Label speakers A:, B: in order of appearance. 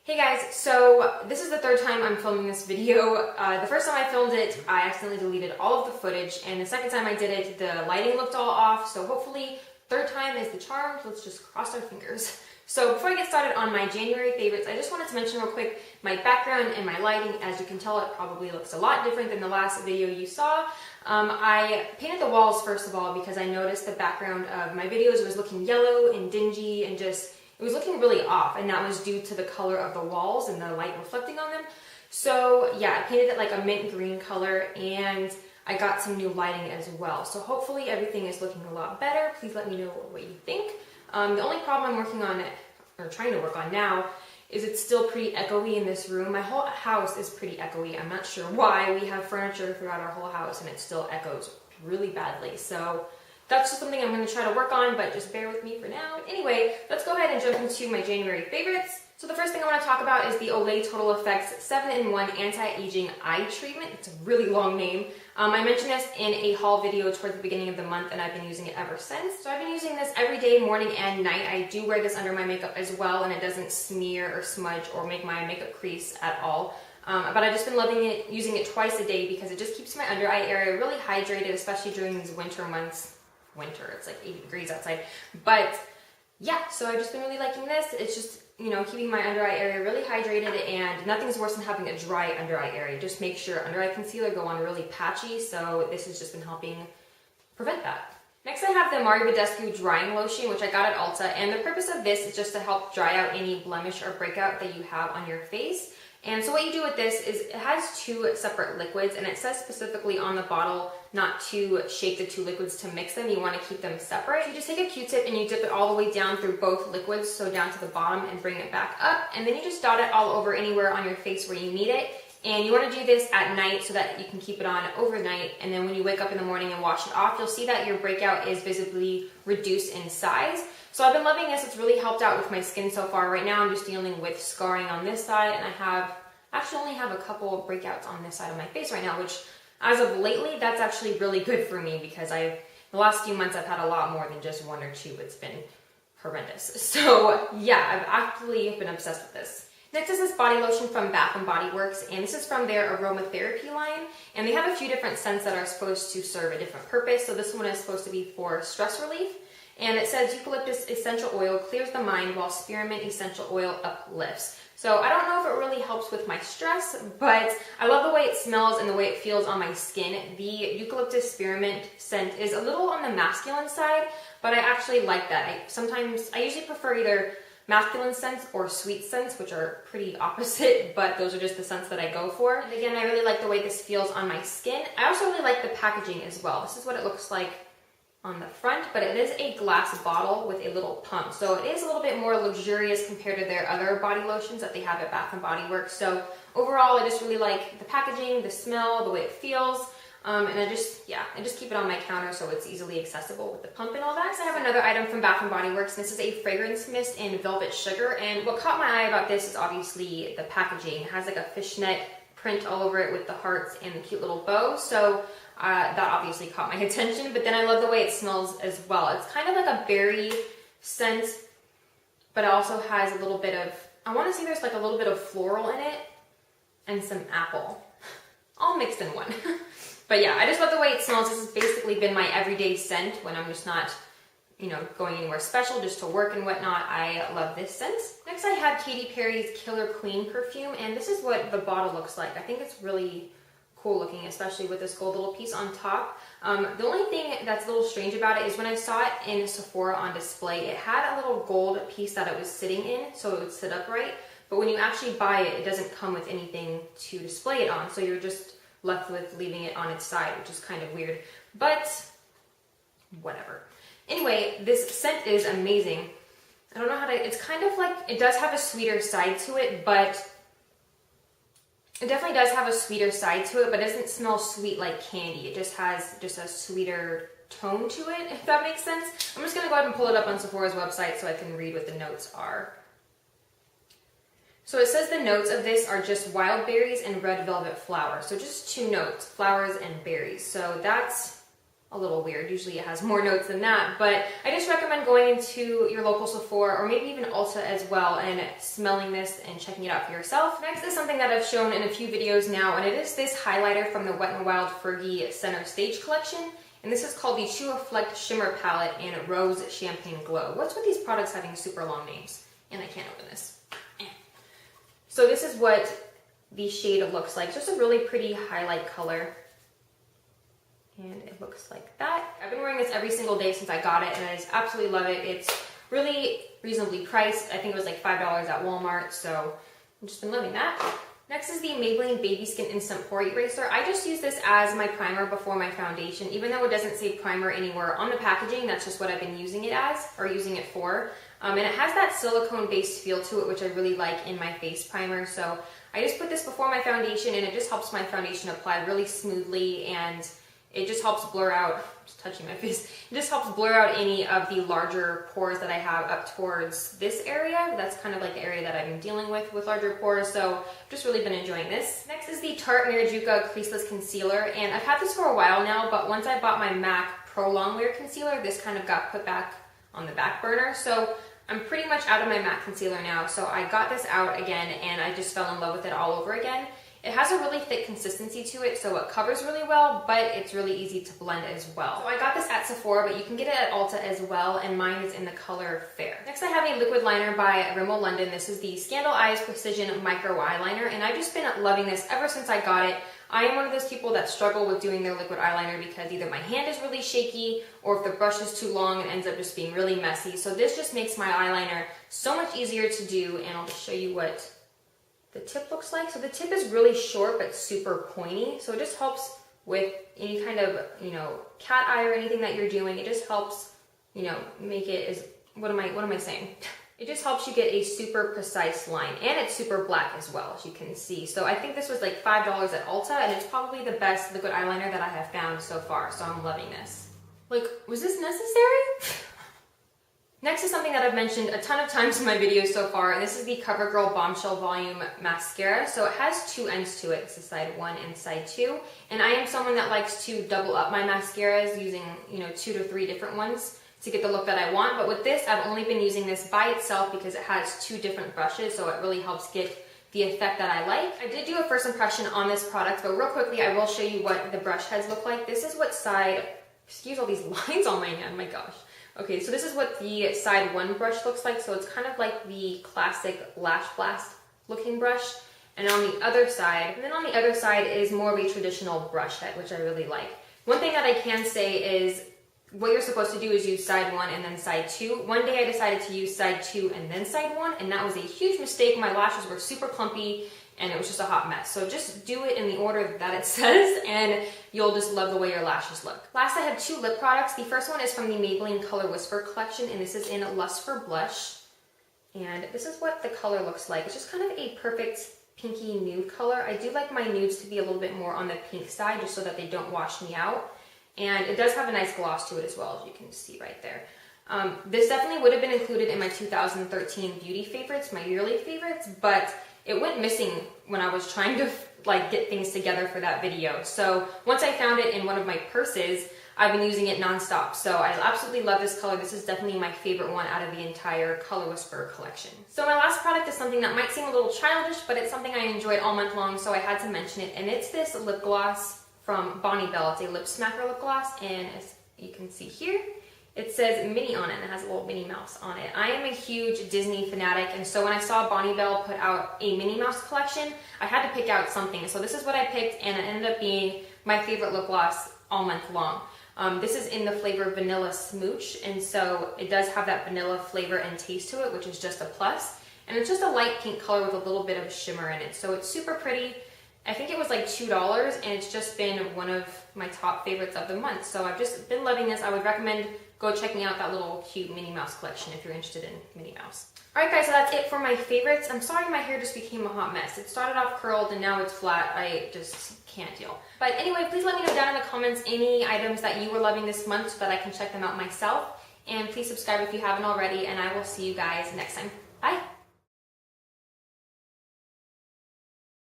A: Hey guys, so this is the third time I'm filming this video. The first time I filmed it, I accidentally deleted all of the footage, and the second time I did it, the lighting looked all off, so hopefully third time is the charm. Let's just cross our fingers. So before I get started on my January favorites, I just wanted to mention real quick my background and my lighting. As you can tell, it probably looks a lot different than the last video you saw. I painted the walls first of all because I noticed the background of my videos was looking yellow and dingy and just it was looking really off, and that was due to the color of the walls and the light reflecting on them. So yeah, I painted it like a mint green color, and I got some new lighting as well. So hopefully everything is looking a lot better. Please let me know what you think. The only problem I'm working on, or trying to work on now, is it's still pretty echoey in this room. My whole house is pretty echoey. I'm not sure why. We have furniture throughout our whole house and it still echoes really badly. So that's just something I'm going to try to work on, but just bear with me for now. Anyway, let's go ahead and jump into my January favorites. So the first thing I want to talk about is the Olay Total Effects 7-in-1 Anti-Aging Eye Treatment. It's a really long name. I mentioned this in a haul video towards the beginning of the month, and I've been using it ever since. So I've been using this every day, morning and night. I do wear this under my makeup as well, and it doesn't smear or smudge or make my makeup crease at all. But I've just been loving it, using it twice a day because it just keeps my under eye area really hydrated, especially during these winter months. Winter, it's like 80 degrees outside. But yeah, so I've just been really liking this. It's just, you know, keeping my under eye area really hydrated, and nothing's worse than having a dry under eye area. Just make sure under eye concealer go on really patchy, so this has just been helping prevent that. Next I have the Badescu Drying Lotion, which I got at Ulta, and the purpose of this is just to help dry out any blemish or breakout that you have on your face. And so what you do with this is it has two separate liquids, and it says specifically on the bottle not to shake the two liquids to mix them. You want to keep them separate. You just take a Q-tip and you dip it all the way down through both liquids, so down to the bottom, and bring it back up. And then you just dot it all over anywhere on your face where you need it. And you want to do this at night so that you can keep it on overnight. And then when you wake up in the morning and wash it off, you'll see that your breakout is visibly reduced in size. So I've been loving this. It's really helped out with my skin so far. Right now I'm just dealing with scarring on this side, and I actually only have a couple of breakouts on this side of my face right now, which as of lately, that's actually really good for me because the last few months I've had a lot more than just one or two. It's been horrendous. So yeah, I've actually been obsessed with this. Next is this body lotion from Bath & Body Works, and this is from their Aromatherapy line, and they have a few different scents that are supposed to serve a different purpose. So this one is supposed to be for stress relief, and it says Eucalyptus essential oil clears the mind while Spearmint essential oil uplifts. So I don't know if it really helps with my stress, but I love the way it smells and the way it feels on my skin. The Eucalyptus Spearmint scent is a little on the masculine side, but I actually like that. I usually prefer either masculine scents or sweet scents, which are pretty opposite, but those are just the scents that I go for. And again, I really like the way this feels on my skin. I also really like the packaging as well. This is what it looks like on the front, but it is a glass bottle with a little pump. So it is a little bit more luxurious compared to their other body lotions that they have at Bath & Body Works. So overall, I just really like the packaging, the smell, the way it feels. And I just keep it on my counter so it's easily accessible with the pump and all that. So I have another item from Bath & Body Works. This is a fragrance mist in Velvet Sugar. And what caught my eye about this is obviously the packaging. It has like a fishnet print all over it with the hearts and the cute little bow. So that obviously caught my attention, but then I love the way it smells as well. It's kind of like a berry scent, but it also has a little bit of, I want to say there's like a little bit of floral in it and some apple, all mixed in one. But yeah, I just love the way it smells. This has basically been my everyday scent when I'm just not, you know, going anywhere special, just to work and whatnot. I love this scent. Next I have Katy Perry's Killer Queen perfume, and this is what the bottle looks like. I think it's really cool looking, especially with this gold little piece on top. The only thing that's a little strange about it is when I saw it in Sephora on display, it had a little gold piece that it was sitting in, so it would sit upright. But when you actually buy it, it doesn't come with anything to display it on, so you're just left with leaving it on its side, which is kind of weird, but whatever. Anyway, this scent is amazing. I don't know how to, it's kind of like, it does have a sweeter side to it, but it definitely does have a sweeter side to it, but it doesn't smell sweet like candy. It just has a sweeter tone to it, if that makes sense. I'm just going to go ahead and pull it up on Sephora's website so I can read what the notes are. So it says the notes of this are just wild berries and red velvet flowers. So just two notes, flowers and berries. So that's a little weird. Usually it has more notes than that, but I just recommend going into your local Sephora or maybe even Ulta as well and smelling this and checking it out for yourself. Next is something that I've shown in a few videos now, and it is this highlighter from the Wet n Wild Fergie Center Stage collection. And this is called the True Reflect Shimmer Palette in Rose Champagne Glow. What's with these products having super long names? And I can't open this. So this is what the shade looks like. Just a really pretty highlight color. And it looks like that. I've been wearing this every single day since I got it, and I just absolutely love it. It's really reasonably priced. I think it was like $5 at Walmart, so I've just been loving that. Next is the Maybelline Baby Skin Instant Pore Eraser. I just use this as my primer before my foundation, even though it doesn't say primer anywhere on the packaging. That's just what I've been using it as, or using it for. And it has that silicone-based feel to it, which I really like in my face primer. So I just put this before my foundation, and it just helps my foundation apply really smoothly, and it just helps blur out, just touching my face, it just helps blur out any of the larger pores that I have up towards this area. That's kind of like the area that I've been dealing with larger pores, so I've just really been enjoying this. Next is the Tarte Marajuca Creaseless Concealer, and I've had this for a while now, but once I bought my MAC Pro Long Wear Concealer, this kind of got put back on the back burner, so I'm pretty much out of my MAC concealer now, so I got this out again, and I just fell in love with it all over again. It has a really thick consistency to it, so it covers really well, but it's really easy to blend as well. So I got this at Sephora, but you can get it at Ulta as well, and mine is in the color Fair. Next I have a liquid liner by Rimmel London. This is the ScandalEyes Precision Micro Eyeliner, and I've just been loving this ever since I got it. I am one of those people that struggle with doing their liquid eyeliner because either my hand is really shaky, or if the brush is too long, it ends up just being really messy. So this just makes my eyeliner so much easier to do, and I'll just show you what the tip looks like. So the tip is really short but super pointy, so it just helps with any kind of, cat eye or anything that you're doing. It just helps, make it as, what am I saying? It just helps you get a super precise line, and it's super black as well, as you can see. So I think this was like $5 at Ulta, and it's probably the best liquid eyeliner that I have found so far, so I'm loving this. Like, was this necessary? Next is something that I've mentioned a ton of times in my videos so far, and this is the CoverGirl Bombshell Volume Mascara. So it has two ends to it. It's the side 1 and side 2. And I am someone that likes to double up my mascaras using, 2 to 3 different ones to get the look that I want. But with this, I've only been using this by itself because it has 2 different brushes, so it really helps get the effect that I like. I did do a first impression on this product, but real quickly, I will show you what the brush heads look like. This is what side, excuse all these lines on my hand, my gosh. Okay, so this is what the side 1 brush looks like. So it's kind of like the classic Lashblast looking brush. And on the other side, is more of a traditional brush head, which I really like. One thing that I can say is what you're supposed to do is use side 1 and then side 2. One day I decided to use side 2 and then side 1, and that was a huge mistake. My lashes were super clumpy, and it was just a hot mess. So just do it in the order that it says, and you'll just love the way your lashes look. Last, I have 2 lip products. The first one is from the Maybelline Color Whisper collection, and this is in Lust for Blush. And this is what the color looks like. It's just kind of a perfect pinky nude color. I do like my nudes to be a little bit more on the pink side, just so that they don't wash me out. And it does have a nice gloss to it as well, as you can see right there. This definitely would have been included in my 2013 beauty favorites, my yearly favorites, but it went missing when I was trying to get things together for that video. So once I found it in one of my purses, I've been using it nonstop. So I absolutely love this color. This is definitely my favorite one out of the entire Color Whisper collection. So my last product is something that might seem a little childish, but it's something I enjoyed all month long, so I had to mention it. And it's this lip gloss from Belle. It's a lip smacker lip gloss, and as you can see here, it says Minnie on it, and it has a little Minnie Mouse on it. I am a huge Disney fanatic, and so when I saw Belle put out a Minnie Mouse collection, I had to pick out something. So this is what I picked, and it ended up being my favorite lip gloss all month long. This is in the flavor Vanilla Smooch, and so it does have that vanilla flavor and taste to it, which is just a plus. And it's just a light pink color with a little bit of shimmer in it, so it's super pretty. I think it was like $2, and it's just been one of my top favorites of the month. So I've just been loving this. I would recommend go checking out that little cute Minnie Mouse collection if you're interested in Minnie Mouse. Alright guys, so that's it for my favorites. I'm sorry my hair just became a hot mess. It started off curled and now it's flat. I just can't deal. But anyway, please let me know down in the comments any items that you were loving this month so that I can check them out myself. And please subscribe if you haven't already, and I will see you guys next time. Bye!